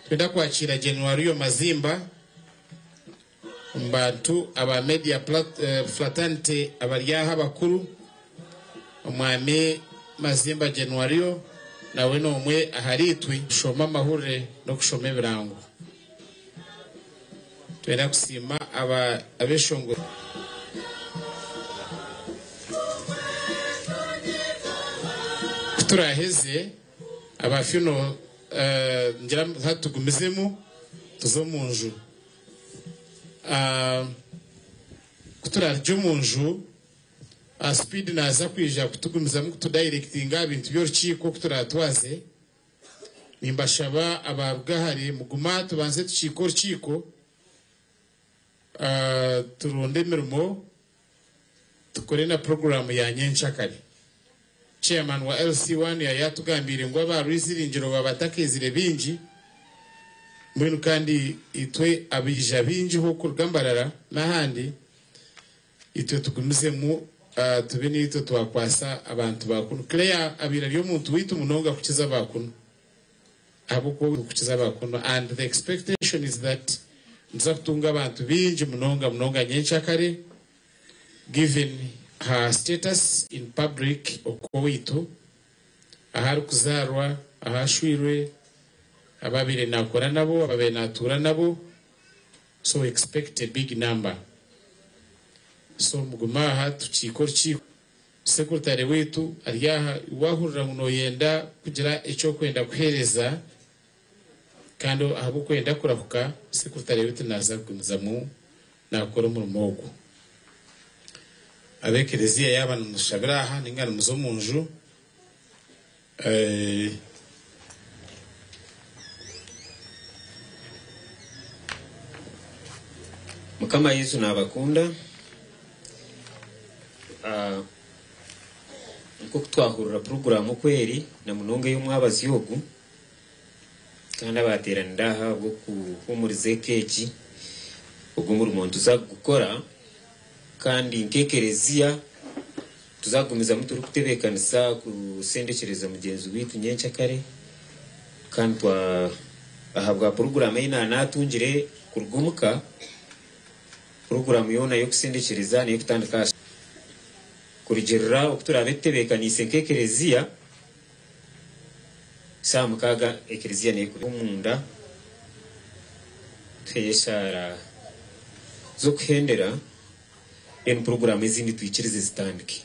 twenda kwakira January Mazimba mbatu aba media flatante abaryaha bakuru umwami Mazimba January nawe nomwe aharitwi shoma mahure no kushoma ibirango twenda kusima abeshongo turaheze abafino ngira hatugumizemo tuzo munju kuturarjo munju speed naza kwija kutugumizamo kutudirectinga ibintu byorukiko kuturatwaze nimbashaba ababwahari muguma tubanze tuchiko rukiko turonde mirimo tukore na program ya nyenchakari chairman wa LC1 yatugambire ngo abaruziringiro babatakizire binji mbinu kandi itwe abija binji ho kurugambarara nahandi itwe tugumizemo tubeni ito twakwasa abantu bakuno Claire abira ryo muntu witu munonga kukiza bakuno abuko kukiza bakuno and the expectation is that nzakutunga abantu binji munonga nyenchakare given her status in public okowitu ahari kuzarwa ahashwirwe ababire nakora nabo ababe natura nabo so expect a big number so mugumaha tukikora chiko secretary wetu ariyaha wahurira muno yenda kugira echo kwenda kuhereza kando ahabu kwenda kurahuka secretary wetu naza kunzamu nakora mu mogo abekerezia yaba numushabiraha ningana muzo munju Mukama Yesu nabakunda nko twahurura program kweri na munonge y'umwabazi yogu kandi abaterana aha bwo kuhumurize keji ubwo muri muntu uzagukora kandi nkekerezia tuzagumiza muturu kutebekanisa kusendekereza mugenzi witu nyenchakare kandi ahabwa program ina natungire kurugumuka program yona yo kusendekereza ne kutandika kurigerera okuturabetebekanise nkekerezia samukaga ekerezia ne kumunda tweshara zo kuhendera en program ezindi twikirize zitandike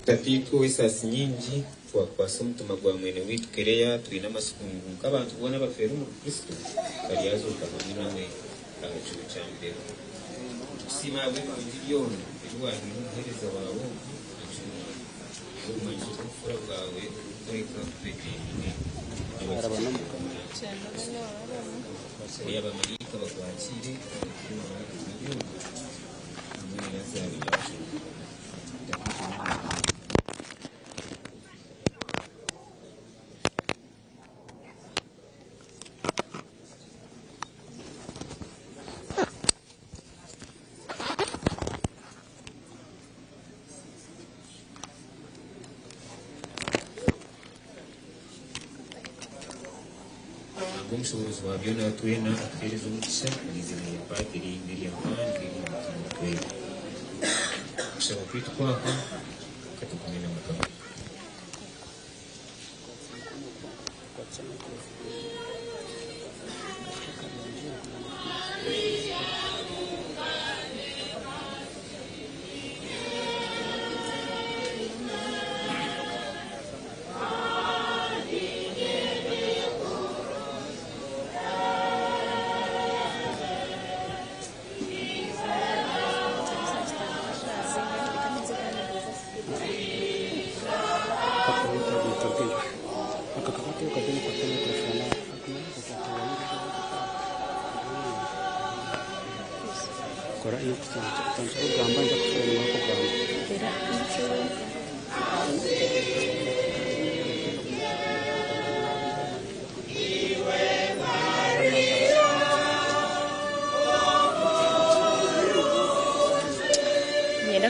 Tapiko isasi nyingi kwa somutuma gwa mwene witu kereya tuina masukungu nk'abantu bona baferu mu Kristo kali yazo kamwe nawe cyo cyambere sima we miliyoni ijwa n'umuhereza wawe umanje kufura bwawe kureka kwegene abana mu kamera yaba marika bakwakire muri yazabi kubw'omushobozi wabyo natwena atuheereza omugisha n'izina ya Padiri n'ery'amaani n'ery'omutima kusaba kwitu kwako katugume na Mukama.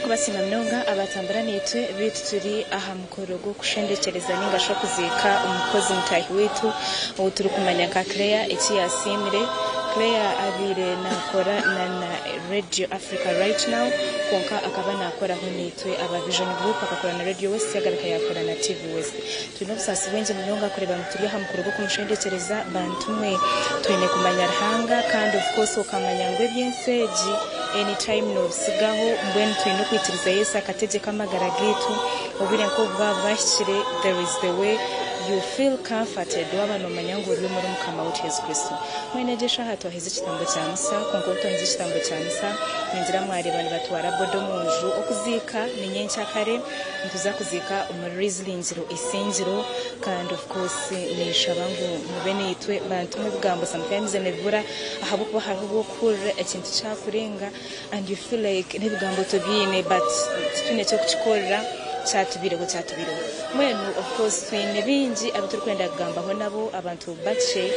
Kubasima mnonga abatambura nitwe bitu turi aha mukoro gwo kushendekereza ningasho kuzika umukozi mutahi wetu ubu turi kumanya ka Claire iki yasimire Claire abire nakora na Radio Africa right now konka akaba nakora ho nitwe aba Vision Group akakora na Radio West yagarika yakora na TV West twino busasi wenje mnonga kureba muturi aha mukoro gwo kumushendekereza bantumwe twine kumanya rahanga kandi of course ukamanya ngwe byenseji anytime no sigaho mbwen twino kwitiriza Yesu akategeka amagara gitu ubire ko bwabashire there is the way you feel comforted wabano manyango uri muri mukama wa Yesu Kristo mwenejesha hato heze kitambo cya Musa konko tonze kitambo cya Musa nzira mwari bani batwara bodo munju okuzika ni nyencha kare ntuza kuzika umurizlingiro isinjiro kandi of course ni shabangu mubene yitwe bantumwe bugambo sometimes nebura ahabo kuba hariho kure ikintu cyakurenga and you feel like nebigambo tobine but twine cyo kuchikora cyatubire mwenu of course twine bingi abituri kwenda kugamba ho nabo abantu bace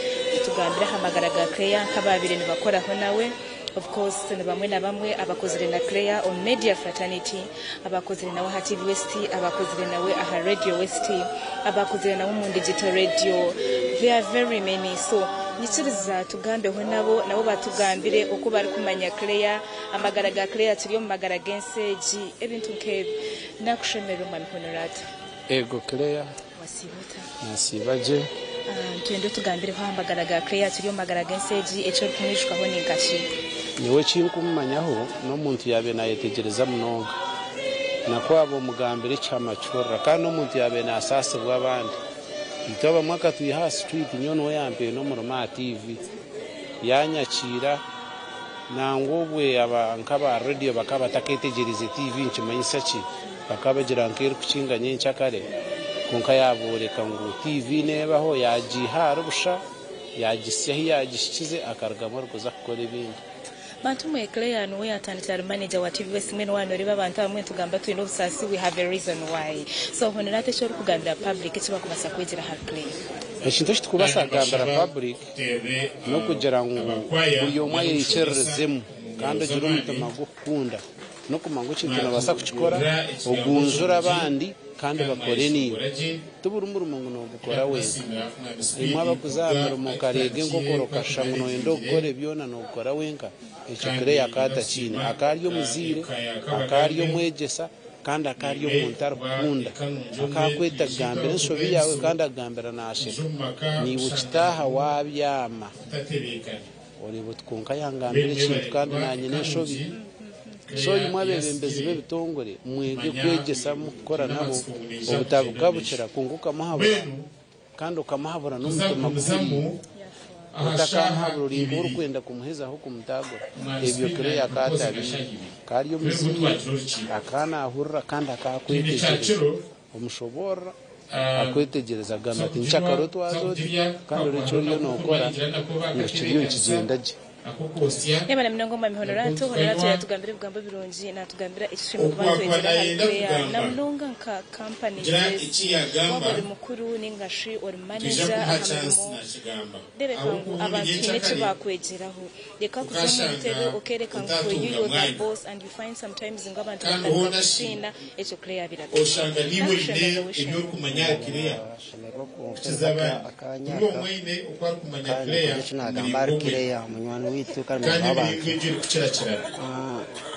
tugambira hamagara ga Claire kababire nibakora ho nawe of course ne bamwe na bamwe abakozire na Claire on Media Fraternity abakozire nawe ha TV West abakozire nawe aha Radio West abakozire nawe mu digital radio there are very many so nitiriza tugambe ho nabo batugambire uko bari kumanya Claire amagara ga Claire turiyo mu magara genseji ebintu nkebe nakushemera mu honorata ego Claire wasibuta nasibaje twende tugambire ho amagara ga Claire turiyo mu magara genseji echo kumishwa ho ningashi niwe kinkumanyaho no muntu yabe nayetegereza munonga nakwabo mugambire cyamacura kandi umuntu yabe nasase bw'abandi itoba mwaka tuyiha street nyono yambe no muroma TV yanyakira nangobwe abankaba radio bakaba taketegereze TV nchimanyisa ki bakaba jirankere kucinga nyencha kare konka yaboreka ngo TV nebaho yajihara busha yagisyahi yagishikize akarugamo rukoza gukora ibindi bantu mwe Claire no yatandikira manager wa TV West mwe wano riba bantu bamwe tugamba twino busasi we have a reason why so honorate cyo kugambira public kiba kubasa kwegera ha Claire ekintu kitukubasa gambira public no kugira ngo uyo mwaye yicerezemu kandi agira umutima gukunda no kumango kintu nabasa kukikora ogunzura abandi kandi bakore niyo tubura umurumungu no gukora wese imwe abakuzamira mu karege ngokoroka shanguno endo gukora byona no gukora wenka icyo Claire akata chini akaryo muzire akaryo mwegesa kandi akaryo muntaro kunda akakweta gambira nsobi yawe kandi agambira nashe ni ukitaha wabyama uri butkunka yangambira ikintu kandi nanye neshobi so imwabebembezi bebitongore mwege kwegesa mukora nabo ubutabukabucira kunguka mahabura kandi ukamahabura n'umutima gumu utakahabura uri kwenda kumuheza aho kumutagura ibyo Claire akatabisha kariyo muziki akana ahurra kandi akakwetegereza umushobora akwetegereza gamba ati nchakaroto azoti kandi uricho ryo nokora ngo kiriyo kigendaje Yabana mnongo mwa mihonoratu honoratu yatugambira bugamba birungi natugambira ishimo kubantu egera hariya na mnonga nka company wabali mukuru ningashi or manager ahamamo dere kangu abantu neche bakwegeraho reka kuzoma bitebe okereka ngo you the boss and you find sometimes ngabantu bakashina echo clear birabyo oshanga niwe ine ibyo kumanya kireya kizaba ngo mwine ukwari kumanya kireya nagamba kireya munywani witu kandi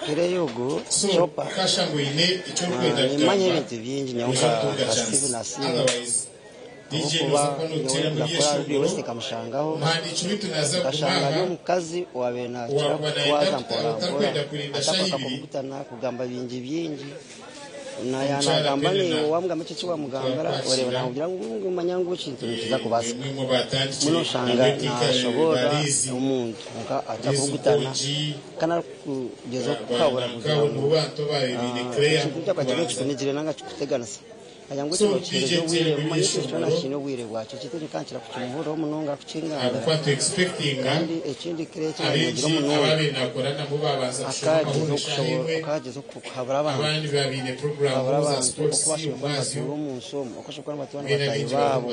kireyogo chopa kashango ine icyo kwenda imanye ibintu byinshi nyonga Steve na Steve kuba yo wese kamushangaho kashanga yo mukazi wabena cyakuwaza mpora ataka kukutana kugamba byinji na yanagamba ni wambwa mchichi wa mugambara wale na kugira ngo manyangu kintu kiza kubasa muno shanga na shobora umuntu nka atakugutana kana kugeza kukabura kugira ngo bantu babiri clear kugira kunigire nanga kuteganasa ayango cyo wire umanyisho cyona kino wire wacu kitiri kankira kukimuhoro munonga kucinganda akwatu expecting kandi ekindi kireke n'agira munonga ababenakorana mu babaza akaje zo kuhabura abantu abandi babine program za sports umwazi w'umunsomo ukoshobora batwana batayibabo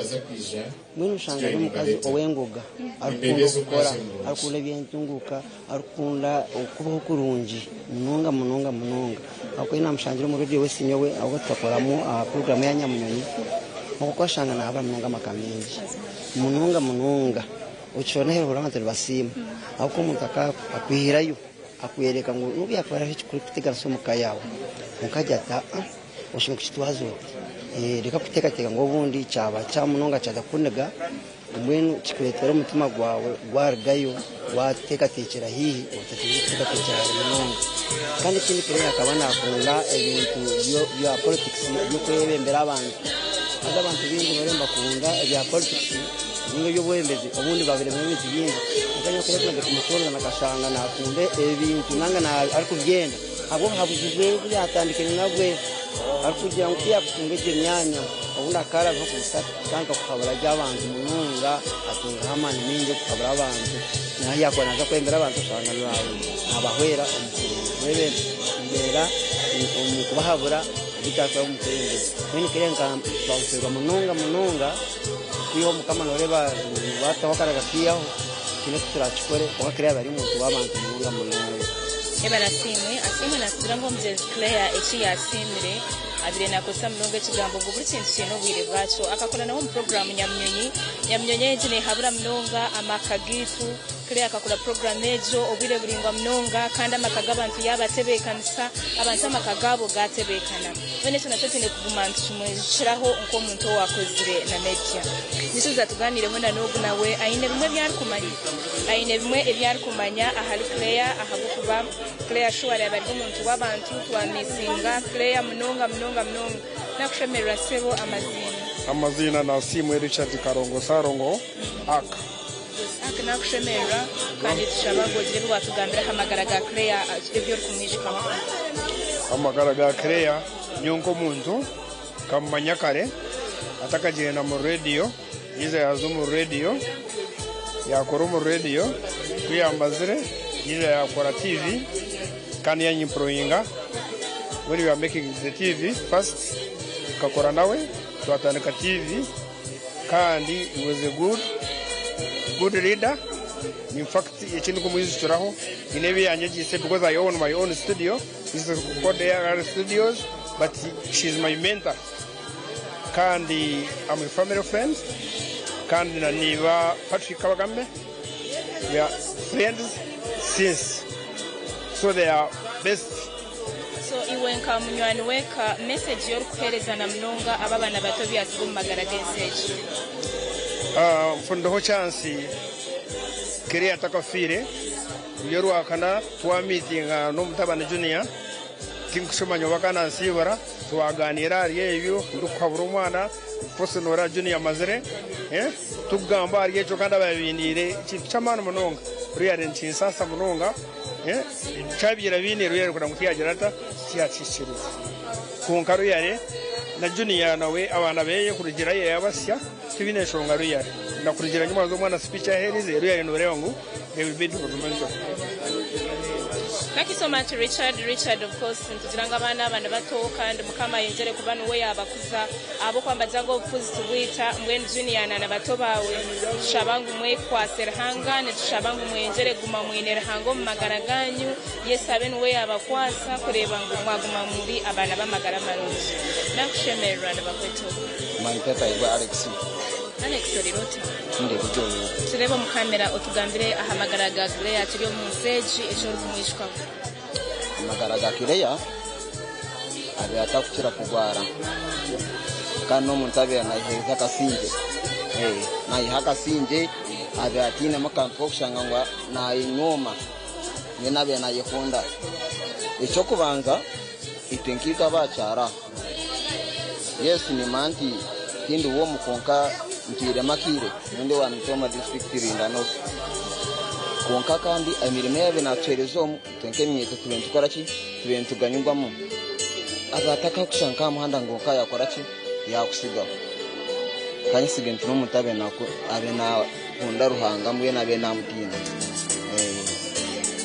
mwino ushanga y'umukazi owengoga arukunda gukora arukunda byentunguka arukunda ukubaho kurungi munonga ako ina mshanjiro mu radio wese nyowe aho twakoramo program ya Nyamunyonyi muko kwashanga na aba munonga makamenji munonga ucone hero urangate basima ako mutaka akwihirayo akuyereka ngo nubi yakora hichi kuri kutegana so mukayawe mukajata ushinga kitwazo reka kutekateka ngo bundi cyaba cyamunonga cyada kunega umwenu kikuletera umutima gwawe gwargayo watekatekera hihi utatekera munonga kandi kindi kire akabana akunda ibintu byo politics byo kwebembera abantu bingi baremba kunda bya politics ningo yo bwembeze ubundi babire mu bintu bingi ukanya kureka kumutora nakashanga nakunde ibintu nanga na ariko byenda abo habujije byatandikanye nabwe arikugira ngo yakutungeje myanya ubundi akara nko kusata kandi kukabura y'abantu mununga atunga hamani mingi kukabura abantu naho yakwana za kwembera abantu shanga nawe abahwera umubere mbera umukubahabura bitaka umutende nini kirenga bawusega mununga kuyo mukamano reba batawakaraga kiyaho kine turachikore wakiriya bari mu abantu mununga ebara asimwe nasubira ngo mzee Claire echi yasimire abire nakosa mnonga kigambo ngo buri kintu kino bwire bwacu akakora naho mu program Nyamunyonyi ejine habura mnonga amakagitu Claire akakora program ejo obire buringwa mnonga kandi amakagabantu yabatebekanisa abantu amakagabo gatebekana bene tunatotine kugumantu tumwishiraho uko umuntu wakozire na media nisuza tuganire mwana n'ubu nawe ayine bimwe byari kumanya ahari Claire ahabukuba Claire shuwari abari umuntu w'abantu twamisinga Claire munonga nakushemerera sebo amazina na Simwe Richard Karongo Sarongo aka nakushemerera kandi tushabago gire bwatugambira hamagaraga Claire ibyo kumwishika hamagaraga Claire nyonko muntu kamanya kare atakagenda mu radio yize yazo mu radio yakora mu radio kuyambazire yize yakora TV kandi yanyimproving when you are making the TV first kakora nawe twatandika TV kandi he was a good reader. In fact ikintu kumwizituraho inebi yanje gise because I own my own studio. This is called AR Studios, but she's my mentor. Kandi I'm a family friend. Kandi na niba Patrick Kabagambe. We are friends since. So they are best. So iwenka munywani weka message yo kuhereza na mnonga ababana bato byasigo magaraga message. Mfundo ho chance kiri atakafire yoru akana twa meeting no mutabana junior kinkushomanyo bakana sibara twaganira ariyo ndukabura umwana posonora junior mazere tugamba ariyo cyo kandi ababindire cyamana munonga riyare nsasa munonga chabira bine ruyare kuna mutiyagira ata cyacishiriza kunkaro yare na junior nawe abana beye kurugira ye yabasya tibine shonga ruyare na kurugira nyuma zo mwana speech aherize ruyare no rengo they will be documented. Thank you so much, Richard. Richard, of course, ntuziranga abana bato kandi mukama yengere kuba nuwe yabakuza abo kwambaza ngo kufuza tubwita mbweni junior na bato bawe shabangu mwe kwasera hanga ne shabangu mwengere guma mwinera hango mu magara ganyu yesabe nuwe yabakwasa kureba ngo mwaguma muri abana b'amagara marungi nakushemerera n'abakweto Manteta iba Alex Olirota nde kujo tureba mu kamera otugambire ahamagara ga Claire turiyo mu message ejo kumwishwa amagara ga Claire abe atakukira kugwara kano muntu abe anaheza kasinje na ihaka sinje abe atina makampo kushanga ngwa na inyoma nyena abe na yekunda echo kubanza itenkika bacara yes ni manti kindi wo mukonka ntire makire nende wa Mtoma district Rindanoso konka kandi emirimo yabe natwerezo tenke myete tubentukora ki tubentuganyirwamo agataka kushanka muhanda ngoka yakora ki yakusiga kandi sigenti no mutabe nako abe na hunda ruhanga mbwe nabe namutina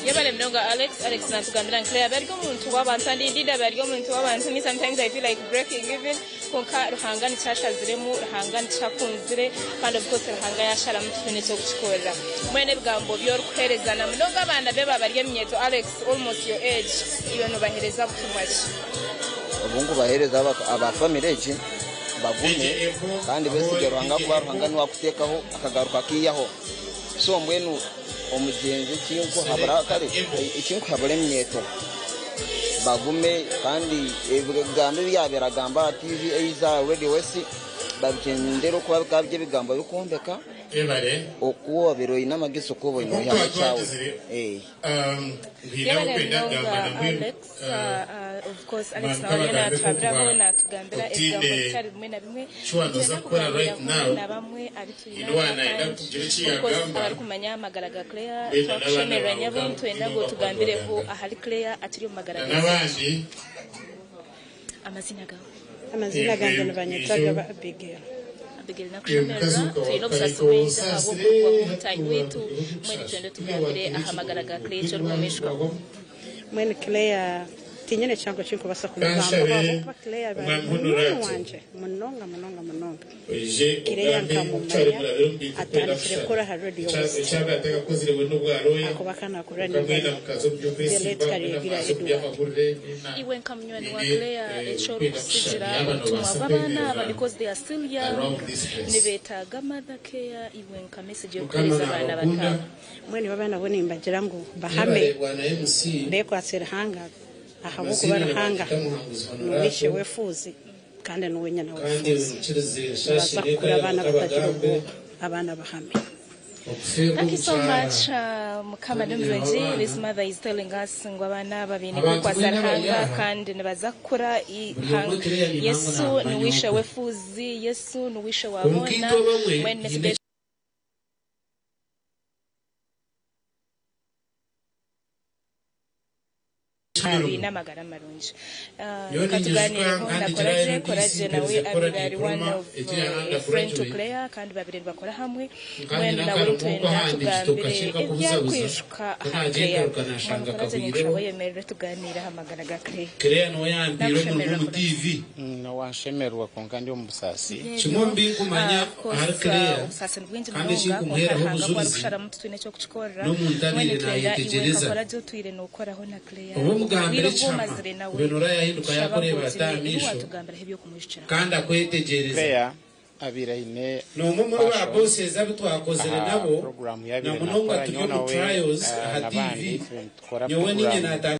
Yabale mnonga Alex natugambira Claire bariko muntu wabantu andi ndida bariko muntu wabantu ni sometimes I feel like breaking even konka ruhanga ni cyashaziremo ruhanga ni cyakunzire kandi of course ruhanga yashara mutune cyo gukorera mwene bgambo byo ruherezana mnonga abana beba barye myeto Alex almost your age iyo no bahereza butumwachi ubungu bahereza aba family age bagume kandi besigera ruhanga kuba ruhanga ni wakutekaho akagaruka kiyaho so mbwenu omugenzi kinko habara kare ikinko habare myeto bagume kandi ebigambo byabiragamba TV eiza already wesi babikendero kwa kabye bigambo bikombeka ebare okuwa biro inamagiso kubo ino ya chawo of course Alex na twabraho na tugambira example cyari bimwe na bimwe chwanoza kora right now na bamwe abituyina indwana inakugira kiyagamba ari kumanya magaraga Claire twashemera nyabo twenda ngo tugambire ko ahari Claire atiri mu magaraga nabandi amazina gange nabanyetaga ba Abigail nakushemera twino busasubiza abo kwa mutayi wetu mwene twende tugambire ahamagaraga Claire cyo rumeshwa mwene Claire tinyene chango chinko basa kumugamba kwa Claire wanje munonga Claire nkamumanya atandikire kora ha radio cyaba ataka kozire bwo bwaroya akobakana kurani mwena mukazo by'ukwesi iwe nkamnywani wa Claire echo kusigira abana because they are still young nibetaga mother care iwe nkamessage yo kweza abana batanu mwene babana bone mbagira ngo bahame ndeko atsera hanga ahabu kuba ruhanga nuwishe wefuzi kandi nuwenya na wefuzi bakura abana batagira abana bahame. Thank you so much Mukama Ndumveji. This mother is telling us ngo abana babini kwa sarhanga kandi nibazakura Yesu nuwishe wefuzi Yesu nuwishe wabona when message n'amagara marungi katuganiriyeho na Courage nawe ari one of friend to Claire kandi babiri bakora hamwe mwene nawe twenda tugambire ibyakwishwa Claire Courage nishoboye yemerera tuganira hamagara ga Claire no yambiro mu TV no washemerwa konka ndi umusasi chimombi kumanya har Claire umusasi ndwinje munonga hanga kwa rushara mtu twine cyo kuchikora mwene twenda Courage twire no koraho na Claire mugambire cyangwa benora yahinduka yakoreba atamisho kandi akwetegereza abirahine no mumuro wa bosses abitwakozere nabo na munonga tujye mu trials ha TV nyowe ninye nata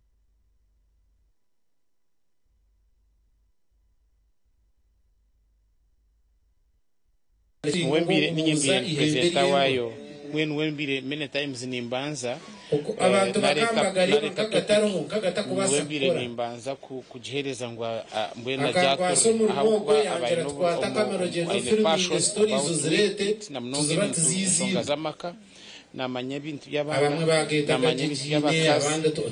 wembire ninye presenter wayo wembire many times nimbanza abantu bakambagarira kagataro kagatakubasa wembire nimbanza kujihereza ngo mbwena jako aho abantu twatakamero gendo film stories uzirete namnonga zamaka namanya bintu y'abana namanya bintu y'abakazi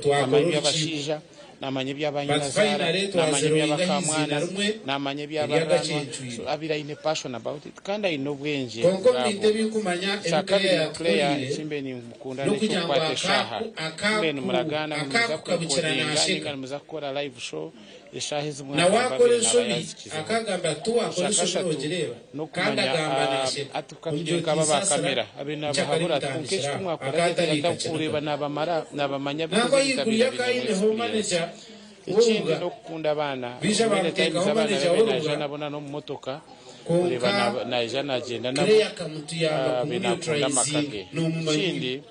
namanya y'abashija namanye by'abanyazara namanye by'abakamwana namanye by'abarano abira ine passion about it kandi ino bwenje Claire chimbe ni mukunda n'icyo kwateshaha mbe muragana muza kukodinga muza gukora live show eshahize na wakoresha akagamba tu akoresha n'ogereba kandi agamba nashe atukamika baba kamera abena bahabura tunkeshi kumwakora atakureba nabamara nabamanya manager ikindi no kukunda abana bene time z'abana bene nabona no mumotoka kureba na agenda nabo binakunda makage ikindi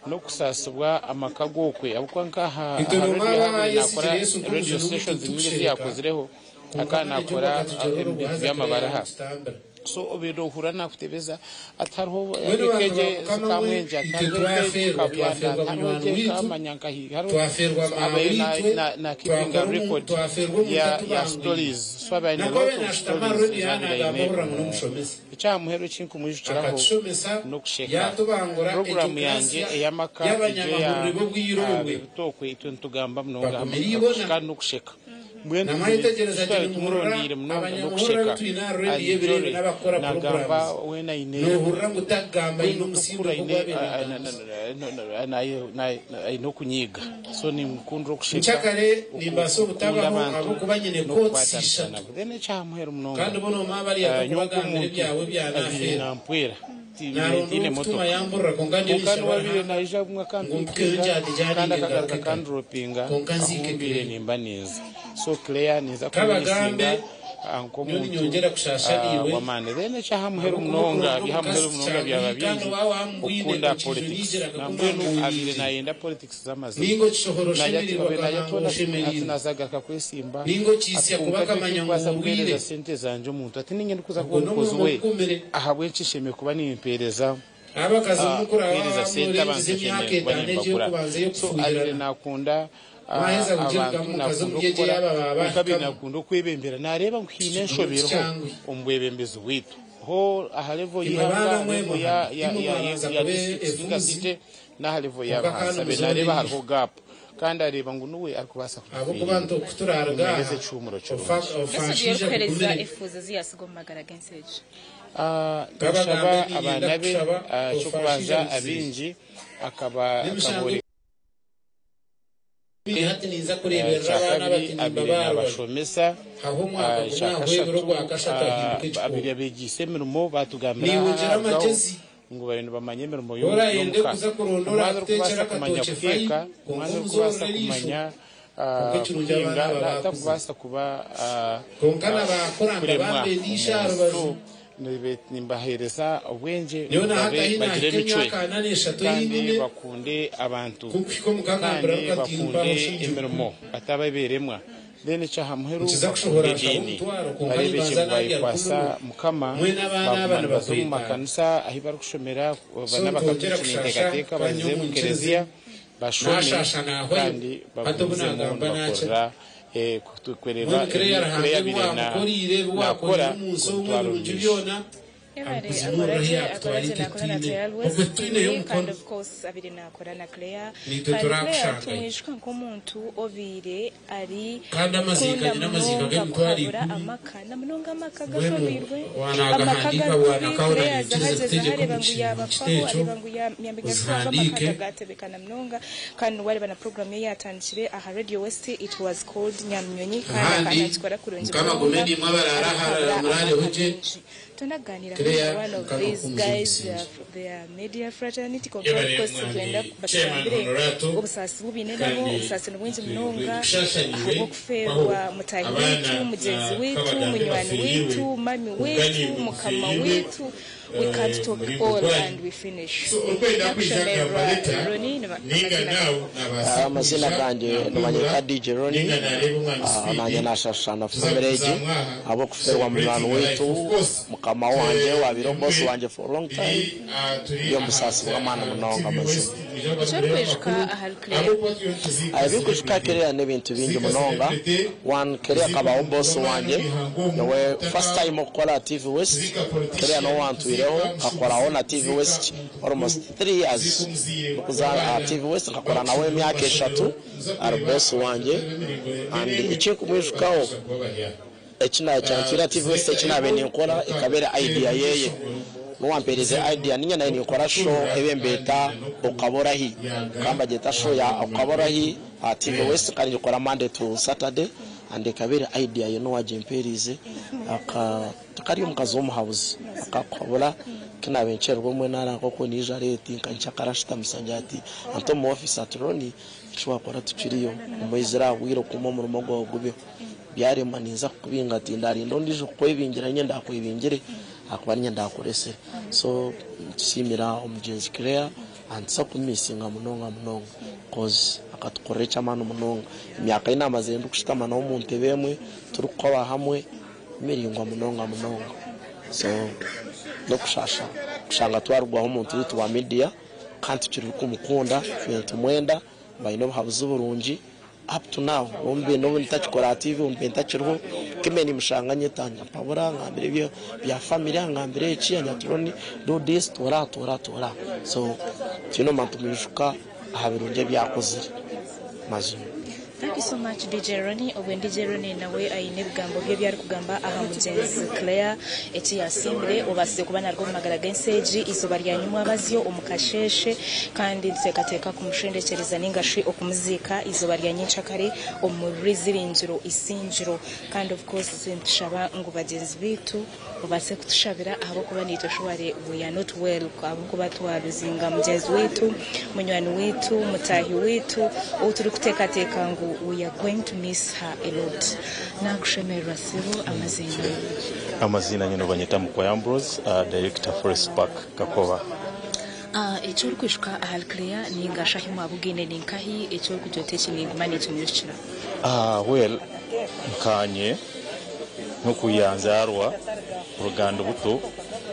no kusasubwa amakagokwe abukwa nkaha nakora radio stations nyingi yakozireho akanakora by'amabaraha so obiro hurana kutebeza atariho keje zikamwenja atariho kabyanda atariho kamanyanga haro abena na keeping a record ya stories so abena lot stories icyamuhero cyinku mujukiraho no kusheka program yanje eyamaka ya bitokwe itugamba mnoga kandi no kusheka na mahitegereza tumurondire no kusheka nagamba wena ine nohurra mutagamba ino musimbo no kunyiga so ni mkundro kusheka nchakare nimbaso butabaho abukubanyene kotsisha dene cyamuhero mnoga kandi bono mabari yakubagambire byawe byanafe nampwera tine moto yambura kongandi wabire naija kandi kandropinga konkanzike nimba neza so Claire niza kubisinga anko muntu nyongera kushashaniwe wamane dene cyahamuhero mnonga bihamuhero mnonga byababinji ukunda politics nambwenu abire nayenda politics z'amazina ningo chishohoro shimiri atinazaga kakwesimba ningo chisi kubakamanya ngubwire sente zanje umuntu ati ninge ndikuza kukozwe ahabwe nshisheme kuba nimpereza abakazi mukura wa sente abantu so abire nakunda maheza kujenga mukazo mujeje yaba kabina kundo kwebembera nareba nkine nshobero ombwebembezo witu ho ahalevo ya site na halevo ya basabe nareba harho gap kandi areba ngo nuwe akubasa abo kubantu kuturarga ngeze cyumuro cyo ofashije kukereza ifuzo ziyasigomagara genseje gashaba abanabe cyo kubanza abinji akaba akabori hati niza kurebera abana batinimba bashomesa abiri abegise mirimo batugambira ngo barendo bamanye mirimo yo umwana kubasa kumanya kufeka umwana kubasa kumanya kukinga atakubasa kuba konkana bakoranga bambe disharo nimbahereza obwenje bagire micwe kandi bakunde abantu kandi bakunde imirimo atababeremwa dene cyahamuheru idini barebeke bayikwasa mukama bakumanbaza mu makanisa aho bari gushomera bana bakatukintegateka bazize mu kereziya bashome kandi bakunze mu bakora kutukwerera Claire birena nakora kutwarujisha kandi of course abiri nakora na Claire tumwishwa nk'umuntu obire ari kandi amazika n'amazika g'imtwarira amakana munonga amakaga shobirwe amakaga Claire zahaje zahareba ngo yabafaho areba ngo yambiga amakaga gatebekana munonga kandi wari bana program yatandikire aha Radio West it was called Nyamnyonyi kandi akatwara kuronje kama komedi mwabarara murale hoje tunaganira one of these guys their media fraternity conference kwenda batambire obusasi bubine nabo obusasi n'ubwinji munonga ahubwo kuferwa mutayi witu mugenzi witu munywani witu mami witu mukama witu we can't talk all and we finish amazina kanje nomanyika DJ Roni nanye nashashana fumereji abo kuferwa mulano wetu mukama wanje wabiro boss wanje for long time yo musasi w'amana munonga maze abikushika Kereya n'ebintu bingi munonga one Kereya kaba boss wanje nawe first time okola TV West Kereya no want wireho akora ona TV West almost 3 years kuza TV West akora nawe myaka 3 ar boss wanje and ikikumwishukaho ekina cyantira TV West ekina bene nkora ikabera idea yeye nuwampereze idea ninya nayo nikora show ebembeta okaborahi kamba jeta show ya okaborahi TV West kandi nikora Monday to Saturday and ikabera idea yo nuwajemperize akari umukazi w'umuhabuzi akakobora kina bencherwa mwe nara koko nijareti kanchakarashita musanjati anto mu office atroni chwa kora tuchiriyo umwizira wiro kuma mu rumogo gubyo byare maniza kubinga tindari ndo ndije kwebingira nyenda kwebingire akubanya ndakorese so simira umugenzi Kereya ansa kumisinga munonga cause akatukorecha manu munonga imyaka inama zenda kushitama na umuntu bemwe turukoba hamwe miringwa munonga so no kushanga twarugwaho umuntu witwa media kandi turi kumukunda fete mwenda bayino bahabuze burungi up to now umbe no ntakikora TV umbe ntakirho kimeni mushanganye tanya pabura ngambire bya family ngambire iki anyatroni do this tora so tino mantumishuka ahabirunje byakoze mazina. Thank you so much DJ Ronnie. DJ Ronnie nawe ayine bigambo bye byari kugamba aha mugenzi Kereya eti yasimbre ubase kubana rwo magara genseji izuba ryanyumwa abazyo umukasheshe kandi nsekateka kumushendekereza ningashi okumuzika izuba ryanyinca kare omurizirinjiro isinjiro kandi of course sinshaba ngo bagenzi bitu ubase kutushabira abo kuba nitoshware we are not well abo kuba twaruzinga mugenzi witu munywani witu mutahi witu uturi kutekateka ngo we are going to miss her a lot. Nakushemera sibo amazina nyino banyita Mukwa Ambrose, director Forest Park Kakova. Echuru kwishka ahal Kereya ningasha himwa bugene ninkahi echuru kujotechi ningumani tumyushira. Well nkanye nukuyanzarwa urugando buto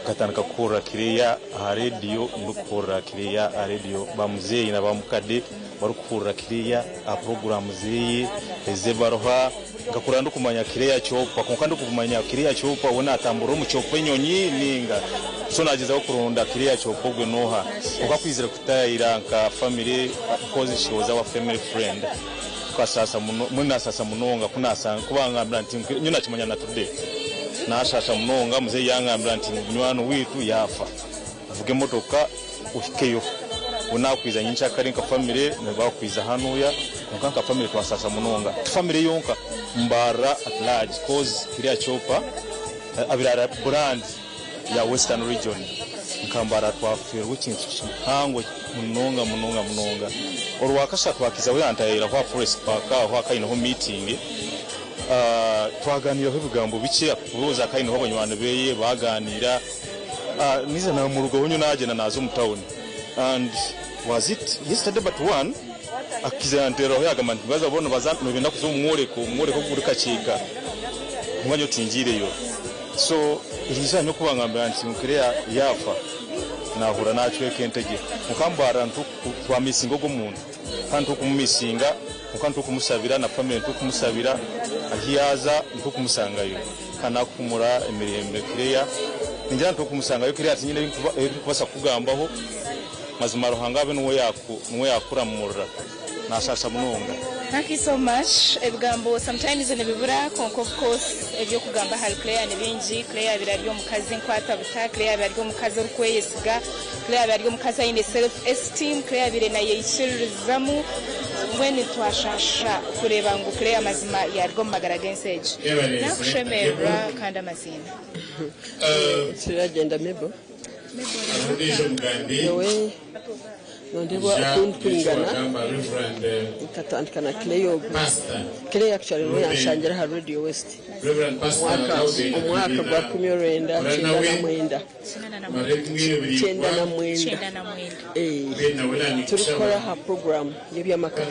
katandika kura Kereya a radio ndukura Kereya a radio bamuzeyi na bamukade barukura Kereya a program ziyi ezebaroha ngakura ndukumanya Kereya chopa konkandi kumanya Kereya chopa wona atamburo mu chopa nyonyi ninga so nagiza kuronda Kereya chopa gwe noha ukakwizira kutayira nka family because she was our family friend kwa sasa muna sasa munonga kunasa kubanga blanti nyuna kimanya na today na sasa munonga muze yanga blanti nywano witu yafa vuge motoka ufikeyo unakwiza nyincha kari nka family nebakwiza hanuya nka family kwa sasa munonga family yonka mbara at large cause Kereya chopa abirara brand ya Western region nkambara twafira wikintu hango munonga orwakasha twakiza we antayira kwa Forest Park aho kaino ho meeting twaganira ibigambo bike akubuza kaino ho abanywana beye baganira nize na mu rugo honyo najena nazo mu town and was it yesterday but one akiza antero ho yagamanta baza bona bazantu benda kuzumwore ko kuri kacika mwanyo tingireyo so irizanyo kubangambira anti Kereya yafa nahura nacwe kentege mukambara ntwa misingo gomuntu kandi ukumumisinga ukantu kumusabira na family tukumusabira ahiyaza tukumusangayo kana kumura emirembe Kereya ninjira tukumusangayo Kereya tinyine kubasa kugambaho mazimaro hangabe nuwo yakura murra nasasa munonga. Thank you so much. Ebigambo sometimes nebibura of course ebyo kugamba hal Kereya nebingi Kereya biraryo mukazi nkwata buta Kereya biraryo mukazi rukweyesiga Kereya biraryo mukazi ine self esteem Kereya bire na yishirizamu when twashasha kureba ngo Kereya mazima yaryo magara genseje nakushemera kandi amazina siragenda mebo yewe nondibwa okumpingana ikatandikana Kereya actually no yanshangira ha Radio West umwaka gwa 1999 turikora ha program y'ebyamaka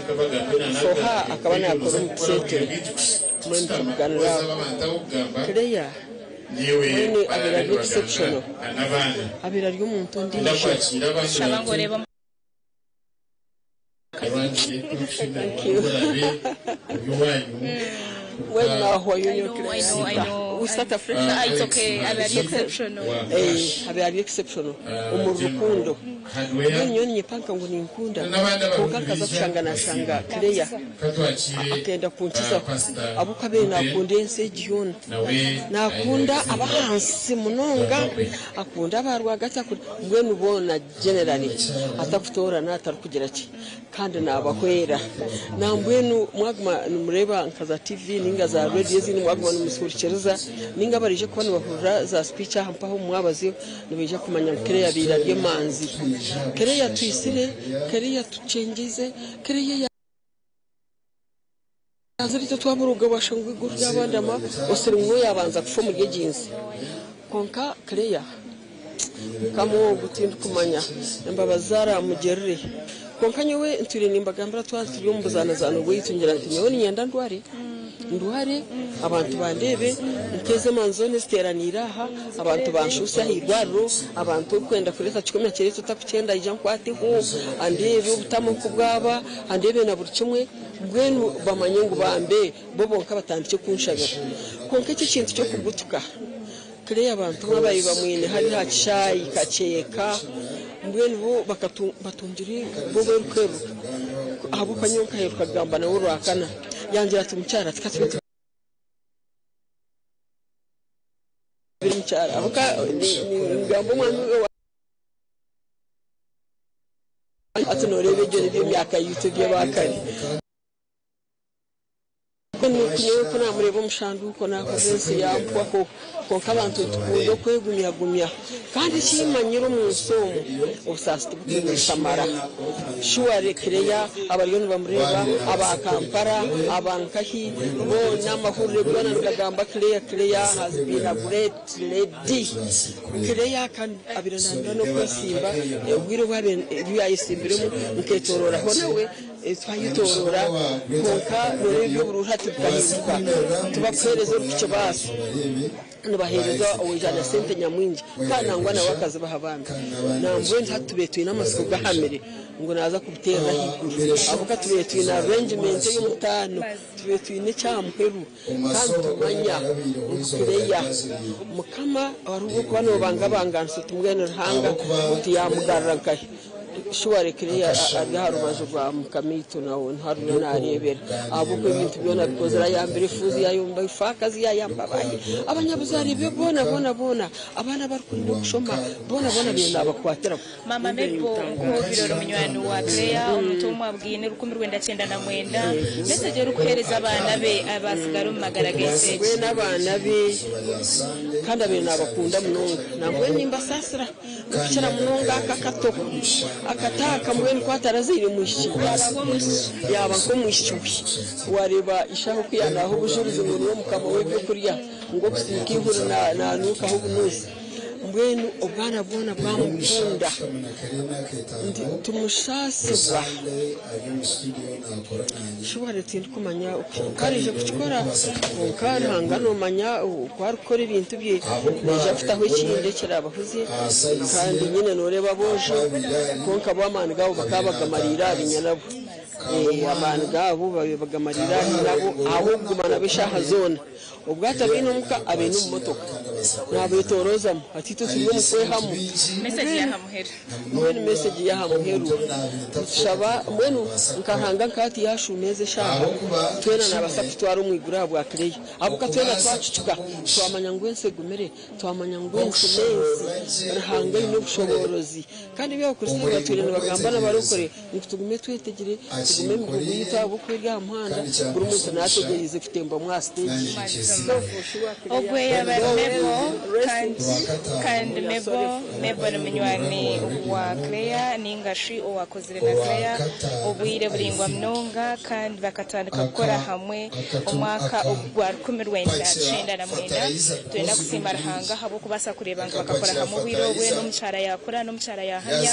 so ha akabana yakora umutsete mwenda kuganira Kereya mwene abera exceptional abera ry'umuntu ndisho shabango reba when now I know we start afresh. It's okay. Abari exceptional. Abari exceptional. Umurukundo. Nyoni nyipanka ngo ninkunda. Kuka kaza kushangana shanga Claire. Akenda kunkiza. Abuka be nakunde nse giona. Nakunda abahansi munonga. Akunda abarwa gata mbwenu bona generally atakutora natarukugira ki. Kandi nabakwera. Nambwenu mwagma numureba nkaza TV ninga za radio zini mwagma numusurikiriza ninga barije kubona bahurira za speech hampaho mwabazi nibeje kumanya Claire birarye manzi Claire twisire Claire tucengeze Claire azirito twamuruga bashangwe gurya bandama osirimwo yabanza kufa mu gejinsi konka Claire kamo gutinda kumanya mbabazara mugerere konka nyewe ntire nimbagambira twatiriyo mbuzana zano gwitungira ati nyewe nyenda nduhare abantu bandebe nkeze manzone ziteranira aha abantu banshusa hirwaro abantu kwenda kureta kikomya cyerezo takucyenda ija nkwati ho andebe ubutamo kubwaba andebe na buri kimwe bwenu bamanye ngo bambe bobo nkabatandike kunshabira konke iki kintu cyo kugutuka kire abantu babaye bamwene hari hakishayi kaceka mbwenu bo batunjiri bobo rukero abo kanyonka heruka gamba na urakana yangira tumucyara tikatwe biricyara abuka ngambo mwana atunorebe gere by'imyaka YouTube y'abakari kunyewe kuna murebo mushanduko nako bensi yampwa ko konka abantu tukundo kwegumya kandi kimanyiro mu nsomo obusasti bw'Samara shuare Claire abariyo bamureba abakampara abankahi bo namahurire bwana ndagamba Claire has been a great lady Claire kan abirananda no kwasimba ubwire bwabe byayisimbiremo muketorora ho nawe twayitorora konka n'ibyo buruhati bwahinduka tubakwereze kucyo basi nubahereza ojana sente nyamwinji kana ngwana wakazi bahabanga nambwe ntatubetuye n'amasuku gahamere ngo naza kubitera higuru avuka tubetuye na arrangement y'umutano tubetuye n'icyamuheru kandi tumanya Claire mukama warugo kubano bangabangana tumwene ruhanga uti yamugarrakaye shuare Claire agaharumaje rwa mukamito nawo ntaruna narebera abuko ibintu byona bikozera yambere fuzi yayumba ifakazi yayambabaye abanyabuzari be bona abana barukunda kushoma bona bina bakwatira mama mebo ko biroro munywano wa Claire umutumwa bwine 1999 message rukuhereza abana be abasigara mu magaragese we n'abana be kandi abena bakunda munonga nabwe nimba sasira kukicara munonga akakato akataka mwene kwatarazire mushi yaba ko mushi wareba ishaho kwiyana aho bujuruze ngo wo mukama webyo kuriya ngo kusiki inkuru na nuka aho bunusi mbwenu obwana bona bwamukunda tumushasiba shuware tindu kumanya ukarije kuchikora ukaranga no manya ukwarukora ibintu bye neje afitaho ikinde kirabahuze kandi nyine noreba boje konka bwamana gabo bakabagamarira binyarabo abantu gabo babagamarira nabo aho gumana bishaha zone ubwata binuka abenu motoka nabetorozamo atito turiyo mukwehamu message ya hamuheru mwene message ya hamuheru shaba mwenu nkahanga nkati yashuneze shaba twena nabasafite twari umwigura bwa Claire abuka twena twacucuka twamanya ngwense gumere twamanya ngwense nezi rahanga no bushoborozi kandi byo kurisiga twirene bagamba n'abarokore nikutugume twetegere tugume mu buyita bukwirya muhanda buri munsi nategerize kutemba mwa stage ogwe yabaremebo kandi mebo n'umunywani wa Claire ningashi owakozire na Claire obwire buringwa mnonga kandi bakatandika gukora hamwe umwaka ogwa 1999 twenda kusimba rahanga habo kubasa kureba ngo bakakora hamwe wirobwe n'umucara yakora n'umucara yahanya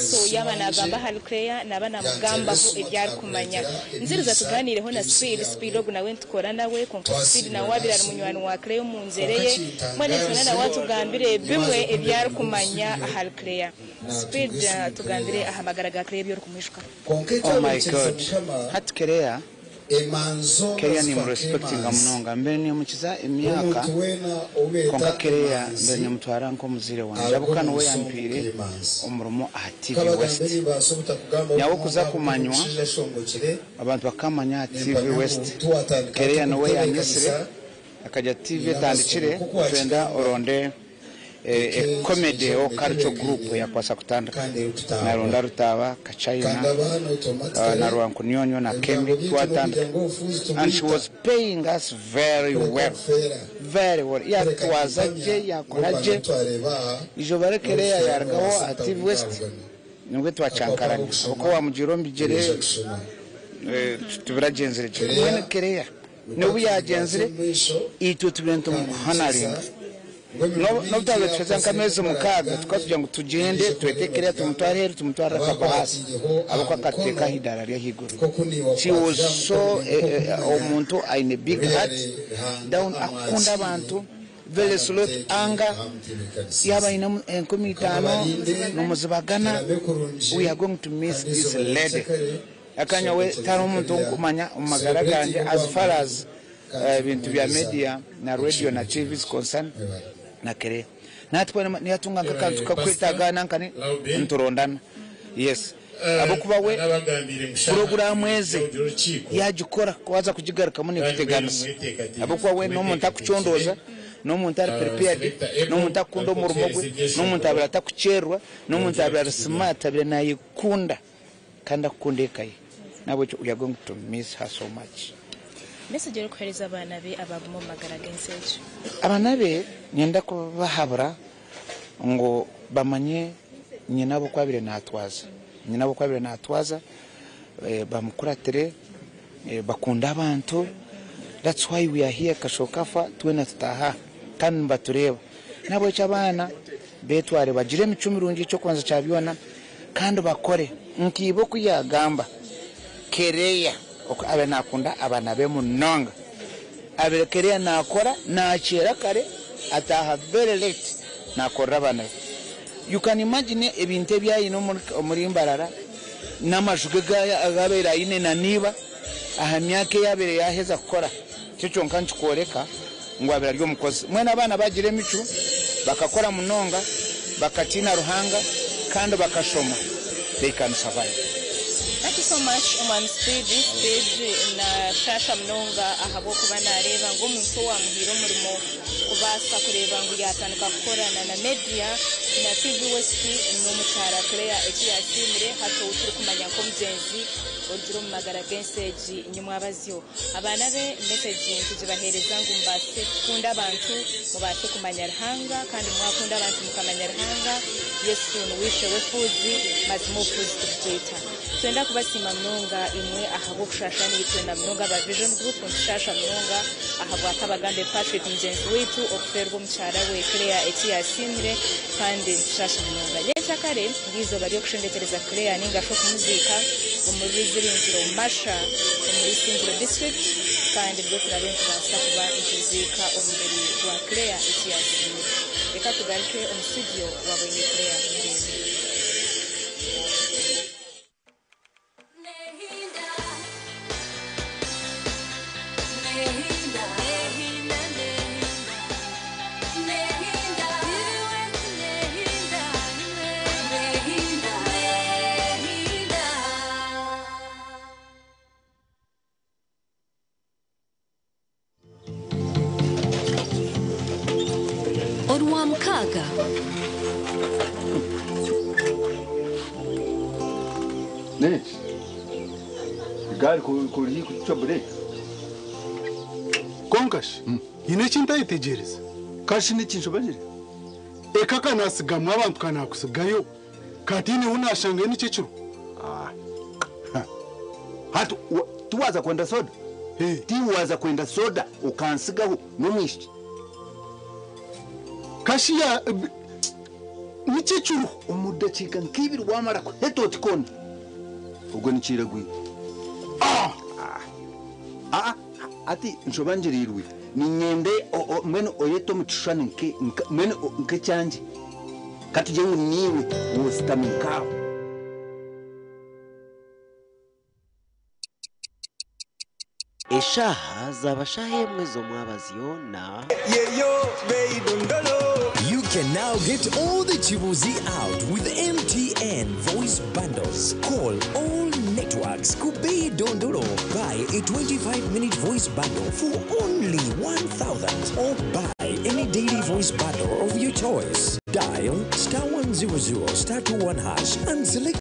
so yabana gamba hal Claire nabana mugamba ho ibya ebyari kumanya nziriza tuganireho na speed ogu nawe ntukora nawe konka speed na wabira munywani wa Clear mu nzereye mwene tuna na watu gambire bimwe ebyari kumanya ahal Clear speed tugambire ahamagara ga Clear byo kumishwa. Oh my god hat Clear Clear ni respecting amunonga mbere ni mukiza emyaka konka Clear mbere ni mutwara nko muzire wanje abukano we yampire umurumo TV West yawo kuza kumanywa abantu bakamanya TV West Clear no we yanyesire akaja TV tandikire twenda oronde comedy o culture group ya kwasa kutandika na ronda rutaba kachina na rwanku nyonyo na kembi twatandika and she was paying us very well ya twazaje ya koraje ijo barekereya yargaho at TV West nubwo twachankaranye uko wa mujiro mbigere tubiragenzere cyane Clear nubu yagenzere itu tubento muhanaringa no bitabe twazanka meze mukaga tukatujya ngo tugende twetekerera tumutwara kabahasi abako akateka hidara rya higuru she was so omuntu aine big heart down akunda abantu very slow anger yaba ina enkomitano no muzibagana we are going to miss this lady akanya we taro umuntu kumanya umagara ganje as far as bintu bya media na radio na TV is concerned na Clear natwe niyatunga kakantu kakwitagana nkani nturondana yes abokuba we program eze yajikora kwaza kujigaruka mune kuteganisa abokuba we no muntu akuchondoza no muntu ari prepared no muntu akunda murumo gwe no muntu abira takucherwa no muntu abira smart abira nayikunda kanda kundekaye nabo we are going to miss her so much. Message yo kuhereza abana be abagumo magara genseje abana be nyenda ko bahabura ngo bamanye nyina bo kwabire natwaza bamukuratere bakunda abantu. That's why we are here kashokafa twena tutaha kandi batureba nabo cyabana betware bagire micumi rungi cyo kwanza cyabiona kandi bakore nkibo kuyagamba Clear uko abe nakunda abana be munonga abe Clear nakora nakira kare ataha very late nakora abana. You can imagine ebinte byayino muri imbarara n'amashuga agabera ine na niba aha myake yabere yaheza gukora cyo nkanci koreka ngo abera ryo mukozi mwene abana bagire micu bakakora munonga bakatina ruhanga kandi bakashoma they can survive. Thank you so much Oman Speed na Shasha Mnonga ahabo kuba nareba ngo umuntu wa muhiro murimo kubasa kureba ngo yatanuka gukorana na media na TV West no mutara Clear ekiyasimire hato uturi kumanya ko mugenzi urugero mu magara message nyuma abazyo abana be message kuzibahereza ngo mbase kunda abantu mubase kumanya ruhanga kandi mwakunda abantu mukamanya ruhanga Yesu nuwishe wefuzi mazimo fuzi tukita twenda kubasima Mnonga imwe ahabo kushasha n'itwenda Mnonga ba Vision Group nshasha Mnonga ahabo akabagande Patrick mugenzi wetu okuferwa mucyara we Clear ekiyasimire kandi nshasha Mnonga yesa kare ngizo bari kushendetereza Clear ningasho kumuzika umuri zirinjiro masha muri Singiro district kandi bwo turabenza kuba ikizika umubiri wa Clear ekiyasimire reka tugaruke mu studio wabonye Clear Orwamkaga Ne? Gari kuri kuchobure. Konkash. Yine chinta itegereza. Kashi ni chinshobajire. Ekaka nasigamwa abantu kana kusigayo. Katini unashanga ni cicuru. Hatu tuwaza kwenda soda. Tiwaza kwenda soda ukansigaho nomwishi. Kashiya ni cicuru umudakika nkibiri wamara hetoti kona. Ubwo niciragwi. ati nshobanjirirwe ni nyende mwene oyeto mutushane mwene nke cyanje kati jengu niwe wositamukaho eshaha zabashahemwe zo mwabaziona. You can now get all the Chibuzi out with MTN voice bundles. Call all networks Kubei Dondolo. Buy a 25-minute voice bundle for only 1,000 or buy any daily voice bundle of your choice. Dial *100*21# and select